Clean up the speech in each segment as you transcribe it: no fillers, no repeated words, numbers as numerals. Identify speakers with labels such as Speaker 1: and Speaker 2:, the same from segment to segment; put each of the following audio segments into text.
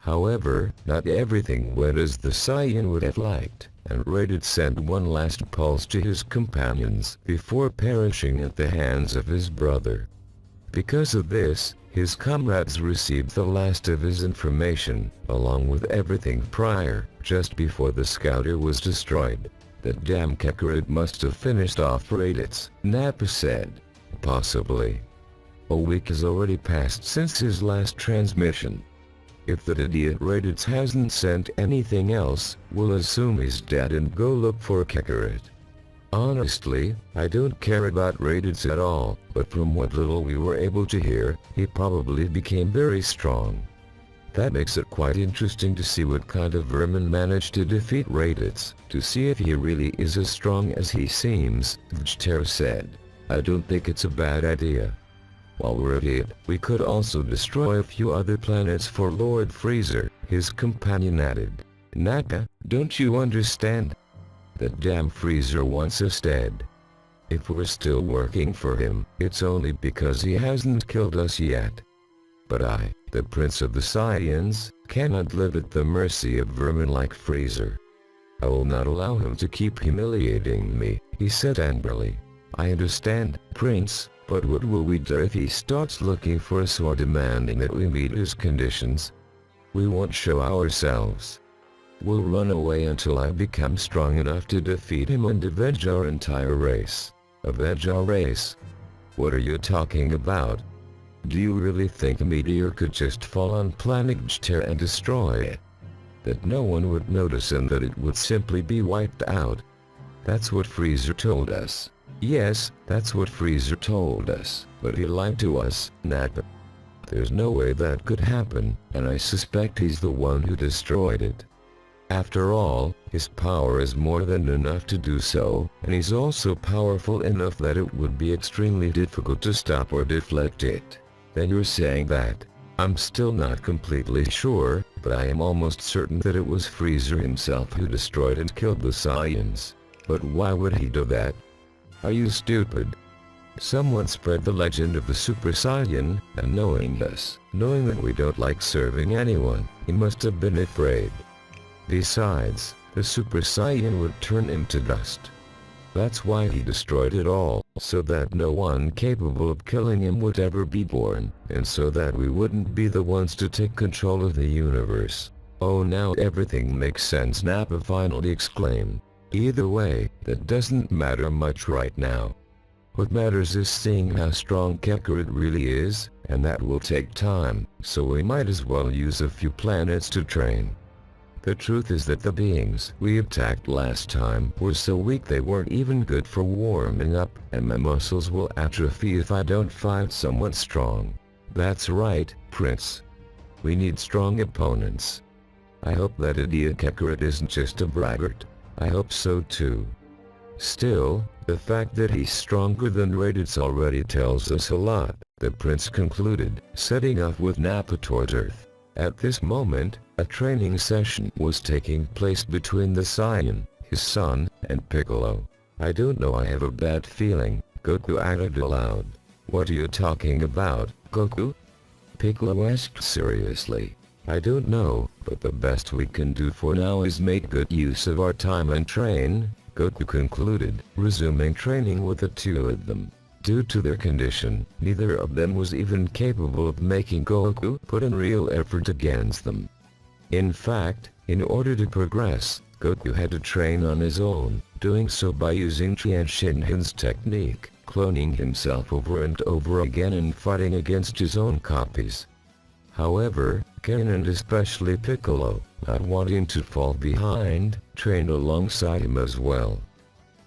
Speaker 1: However, not everything went as the Saiyan would have liked, and Raditz sent one last pulse to his companions before perishing at the hands of his brother. Because of this, his comrades received the last of his information, along with everything prior, just before the scouter was destroyed. That damn Kakarot must have finished off Raditz, Nappa said. Possibly. A week has already passed since his last transmission. If that idiot Raditz hasn't sent anything else, we'll assume he's dead and go look for Kakarot. Honestly, I don't care about Raditz at all, but from what little we were able to hear, he probably became very strong. That makes it quite interesting to see what kind of vermin managed to defeat Raditz, to see if he really is as strong as he seems, Vegeta said. I don't think it's a bad idea. While we're at it, we could also destroy a few other planets for Lord Frieza, his companion added. Nappa, don't you understand? That damn Frieza wants us dead. If we're still working for him, it's only because he hasn't killed us yet. But I, the Prince of the Saiyans, cannot live at the mercy of vermin like Frieza. I will not allow him to keep humiliating me, he said angrily. I understand, Prince, but what will we do if he starts looking for us or demanding that we meet his conditions? We won't show ourselves. We'll run away until I become strong enough to defeat him and avenge our entire race. Avenge our race? What are you talking about? Do you really think a meteor could just fall on planet Vegeta and destroy it? That no one would notice and that it would simply be wiped out? That's what Frieza told us. Yes, that's what Frieza told us, but he lied to us, Nappa. There's no way that could happen, and I suspect he's the one who destroyed it. After all, his power is more than enough to do so, and he's also powerful enough that it would be extremely difficult to stop or deflect it. Then you're saying that? I'm still not completely sure, but I am almost certain that it was Frieza himself who destroyed and killed the Saiyans. But why would he do that? Are you stupid? Someone spread the legend of the Super Saiyan, and knowing us, knowing that we don't like serving anyone, he must have been afraid. Besides, the Super Saiyan would turn him to dust. That's why he destroyed it all, so that no one capable of killing him would ever be born, and so that we wouldn't be the ones to take control of the universe. Oh, now everything makes sense, Nappa finally exclaimed. Either way, that doesn't matter much right now. What matters is seeing how strong Kakarot really is, and that will take time, so we might as well use a few planets to train. The truth is that the beings we attacked last time were so weak they weren't even good for warming up, and my muscles will atrophy if I don't fight someone strong. That's right, Prince. We need strong opponents. I hope that idiot Kakarot isn't just a braggart. I hope so too. Still, the fact that he's stronger than Raditz already tells us a lot, the prince concluded, setting off with Nappa towards Earth. At this moment, a training session was taking place between the Saiyan, his son, and Piccolo. I don't know, I have a bad feeling, Goku added aloud. What are you talking about, Goku? Piccolo asked seriously. I don't know, but the best we can do for now is make good use of our time and train, Goku concluded, resuming training with the two of them. Due to their condition, neither of them was even capable of making Goku put in real effort against them. In fact, in order to progress, Goku had to train on his own, doing so by using Tien Shinhan's technique, cloning himself over and over again and fighting against his own copies. However, Ken and especially Piccolo, not wanting to fall behind, trained alongside him as well.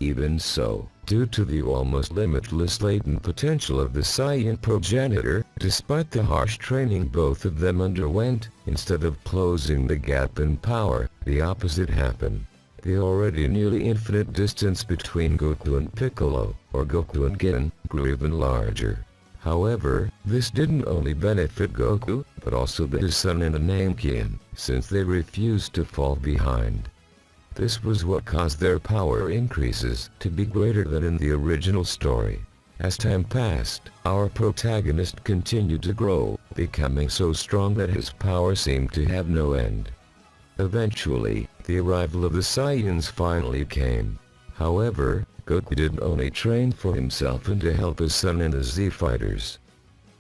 Speaker 1: Even so, due to the almost limitless latent potential of the Saiyan progenitor, despite the harsh training both of them underwent, instead of closing the gap in power, the opposite happened. The already nearly infinite distance between Goku and Piccolo, or Goku and Ken, grew even larger. However, this didn't only benefit Goku, but also his son and Namekian, since they refused to fall behind. This was what caused their power increases to be greater than in the original story. As time passed, our protagonist continued to grow, becoming so strong that his power seemed to have no end. Eventually, the arrival of the Saiyans finally came. However, Goku didn't only train for himself and to help his son and the Z fighters.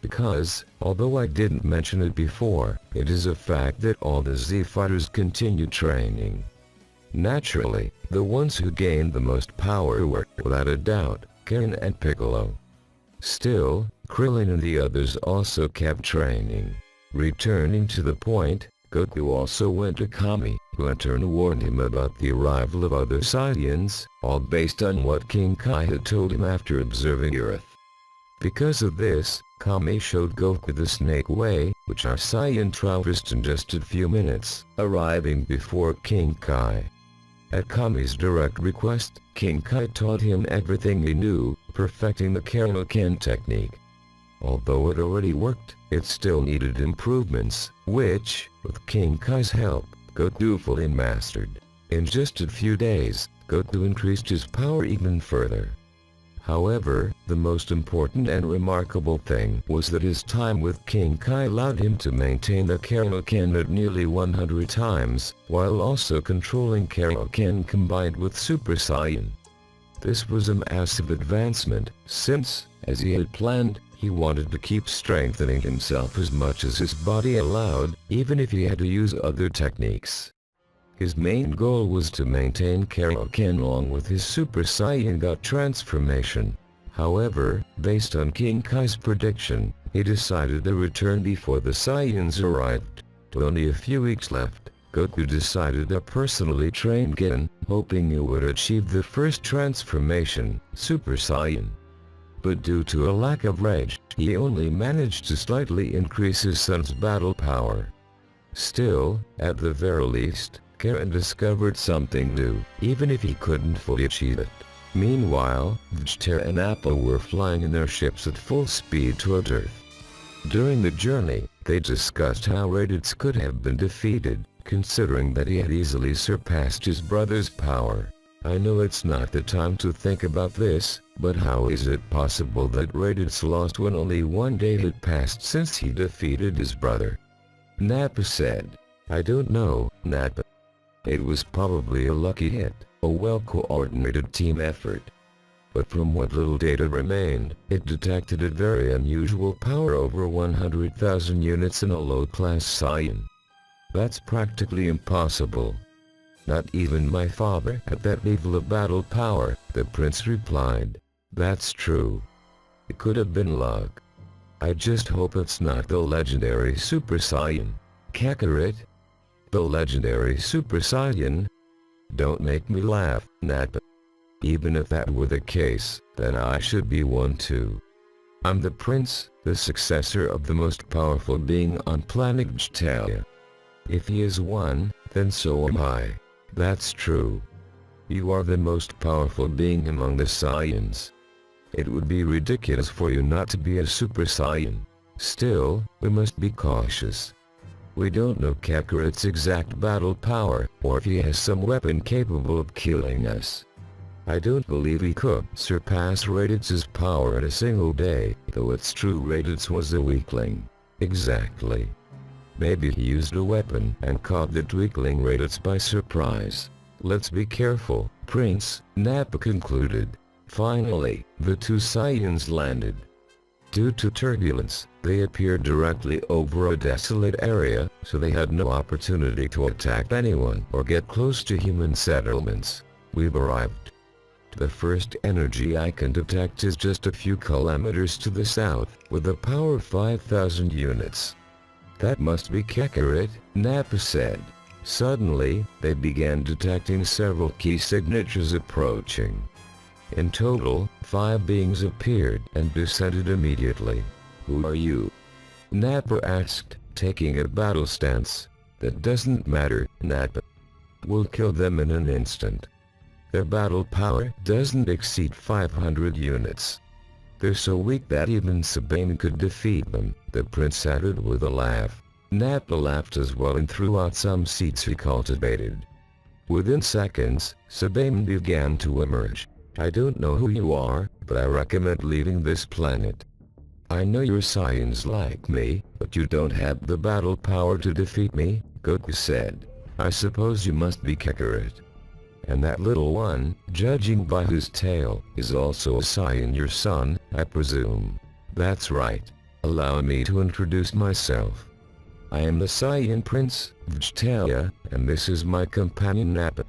Speaker 1: Because, although I didn't mention it before, it is a fact that all the Z fighters continued training. Naturally, the ones who gained the most power were, without a doubt, Karin and Piccolo. Still, Krillin and the others also kept training. Returning to the point, Goku also went to Kami, who in turn warned him about the arrival of other Saiyans, all based on what King Kai had told him after observing Earth. Because of this, Kami showed Goku the Snake Way, which our Saiyan traversed in just a few minutes, arriving before King Kai. At Kami's direct request, King Kai taught him everything he knew, perfecting the Kaioken technique. Although it already worked, it still needed improvements, which, with King Kai's help, Goku fully mastered. In just a few days, Goku increased his power even further. However, the most important and remarkable thing was that his time with King Kai allowed him to maintain the Kaioken at nearly 100 times, while also controlling Kaioken combined with Super Saiyan. This was a massive advancement, since, as he had planned, he wanted to keep strengthening himself as much as his body allowed, even if he had to use other techniques. His main goal was to maintain Kaioken along with his Super Saiyan God transformation. However, based on King Kai's prediction, he decided to return before the Saiyans arrived. With only a few weeks left, Goku decided to personally train Gin, hoping he would achieve the first transformation, Super Saiyan. But due to a lack of rage, he only managed to slightly increase his son's battle power. Still, at the very least, Karin discovered something new, even if he couldn't fully achieve it. Meanwhile, Vegeta and Appa were flying in their ships at full speed toward Earth. During the journey, they discussed how Raditz could have been defeated, considering that he had easily surpassed his brother's power. I know it's not the time to think about this, but how is it possible that Raditz lost when only one day had passed since he defeated his brother? Nappa said. I don't know, Nappa. It was probably a lucky hit, a well-coordinated team effort. But from what little data remained, it detected a very unusual power over 100,000 units in a low-class Saiyan. That's practically impossible. Not even my father had that level of battle power, the prince replied. That's true. It could have been luck. I just hope it's not the legendary Super Saiyan. Kakarot? The legendary Super Saiyan? Don't make me laugh, Nappa. Even if that were the case, then I should be one too. I'm the prince, the successor of the most powerful being on planet Vegeta. If he is one, then so am I. That's true. You are the most powerful being among the Saiyans. It would be ridiculous for you not to be a Super Saiyan. Still, we must be cautious. We don't know Kakarot's exact battle power, or if he has some weapon capable of killing us. I don't believe he could surpass Raditz's power in a single day, though it's true Raditz was a weakling. Exactly. Maybe he used a weapon and caught the weakling Raditz by surprise. Let's be careful, Prince, Nappa concluded. Finally, the two Saiyans landed. Due to turbulence, they appeared directly over a desolate area, so they had no opportunity to attack anyone or get close to human settlements. We've arrived. The first energy I can detect is just a few kilometers to the south, with a power of 5,000 units. That must be Kakarot, Nappa said. Suddenly, they began detecting several key signatures approaching. In total, 5 beings appeared and descended immediately. Who are you? Nappa asked, taking a battle stance. That doesn't matter, Nappa. We'll kill them in an instant. Their battle power doesn't exceed 500 units. They're so weak that even Sabine could defeat them, the prince added with a laugh. Nappa laughed as well and threw out some seeds he cultivated. Within seconds, Sabine began to emerge. I don't know who you are, but I recommend leaving this planet. I know you're Saiyans like me, but you don't have the battle power to defeat me, Goku said. I suppose you must be Kakarot. And that little one, judging by his tail, is also a Saiyan, your son, I presume. That's right. Allow me to introduce myself. I am the Saiyan Prince, Vegetalia, and this is my companion Nappa.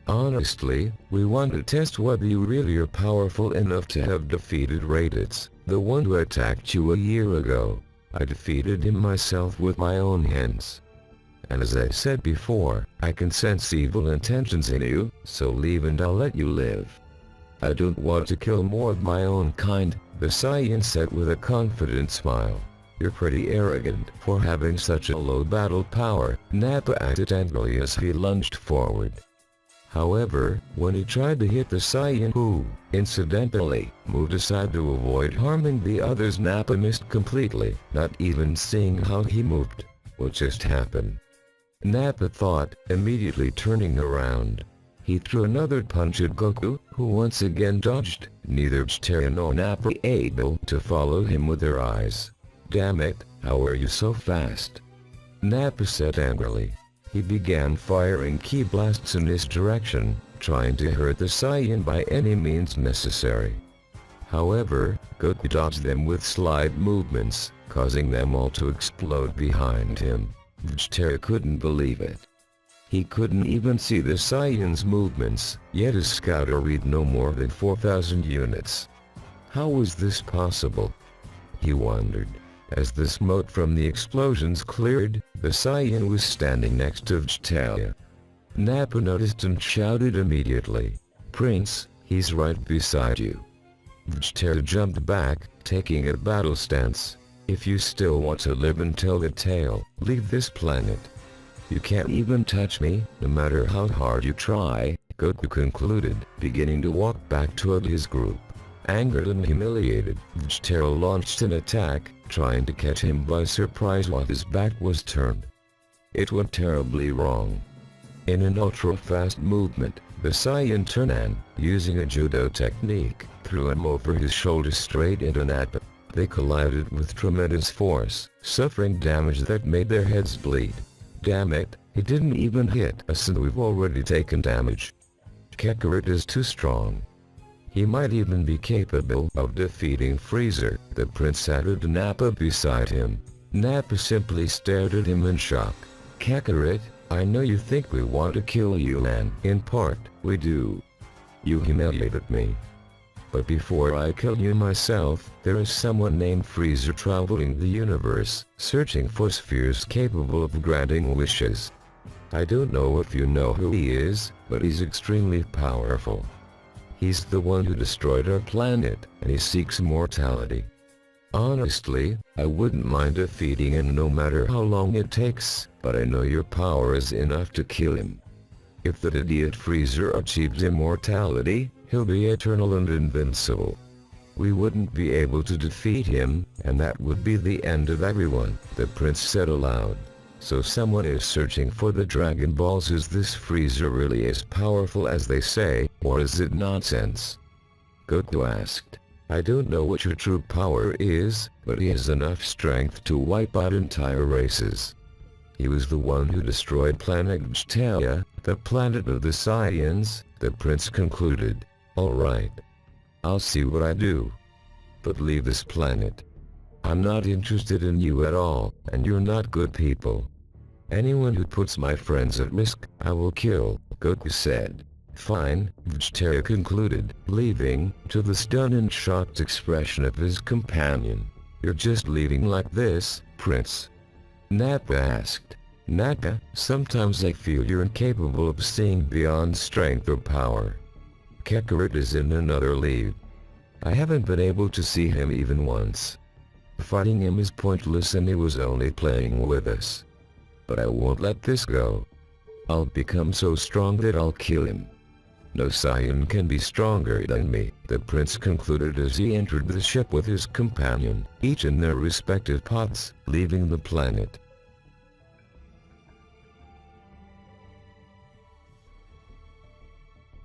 Speaker 1: Honestly, we want to test whether you really are powerful enough to have defeated Raditz, the one who attacked you a year ago. I defeated him myself with my own hands. And as I said before, I can sense evil intentions in you, so leave and I'll let you live. I don't want to kill more of my own kind, the Saiyan said with a confident smile. You're pretty arrogant for having such a low battle power, Nappa acted angrily as he lunged forward. However, when he tried to hit the Saiyan who, incidentally, moved aside to avoid harming the others, Nappa missed completely, not even seeing how he moved. What just happened? Nappa thought, immediately turning around. He threw another punch at Goku, who once again dodged, neither Vegetalia nor Nappa able to follow him with their eyes. Damn it, how are you so fast? Nappa said angrily. He began firing ki blasts in his direction, trying to hurt the Saiyan by any means necessary. However, Goku dodged them with slide movements, causing them all to explode behind him. Vegetalia couldn't believe it. He couldn't even see the Saiyan's movements, yet his scouter read no more than 4,000 units. How was this possible? He wondered. As the smoke from the explosions cleared, the Saiyan was standing next to Vegetalia. Nappa noticed and shouted immediately, "Prince, he's right beside you." Vegetalia jumped back, taking a battle stance. "If you still want to live and tell the tale, leave this planet. You can't even touch me, no matter how hard you try," Goku concluded, beginning to walk back toward his group. Angered and humiliated, Vegetalia launched an attack, trying to catch him by surprise while his back was turned. It went terribly wrong. In an ultra-fast movement, the Saiyan turned, using a judo technique, threw him over his shoulder straight into Nappa. They collided with tremendous force, suffering damage that made their heads bleed. Damn it, he didn't even hit us and we've already taken damage. Kakarot is too strong. He might even be capable of defeating Frieza, the prince added to Nappa beside him. Nappa simply stared at him in shock. "Kakarot, I know you think we want to kill you, and in part, we do. You humiliated me. But before I kill you myself, there is someone named Frieza traveling the universe, searching for spheres capable of granting wishes. I don't know if you know who he is, but he's extremely powerful. He's the one who destroyed our planet, and he seeks immortality. Honestly, I wouldn't mind defeating him no matter how long it takes, but I know your power is enough to kill him. If that idiot Frieza achieves immortality, he'll be eternal and invincible. We wouldn't be able to defeat him, and that would be the end of everyone," the prince said aloud. "So someone is searching for the Dragon Balls. Is this Frieza really as powerful as they say, or is it nonsense?" Goku asked. "I don't know what your true power is, but he has enough strength to wipe out entire races. He was the one who destroyed planet Vegetalia, the planet of the Saiyans," the prince concluded. "Alright. I'll see what I do. But leave this planet. I'm not interested in you at all, and you're not good people. Anyone who puts my friends at risk, I will kill," Goku said. "Fine," Vegetalia concluded, leaving, to the stunned and shocked expression of his companion. "You're just leaving like this, Prince?" Nappa asked. "Nappa, sometimes I feel you're incapable of seeing beyond strength or power. Kakarot is in another league. I haven't been able to see him even once. Fighting him is pointless and he was only playing with us. But I won't let this go. I'll become so strong that I'll kill him. No Saiyan can be stronger than me," the prince concluded as he entered the ship with his companion, each in their respective pods, leaving the planet.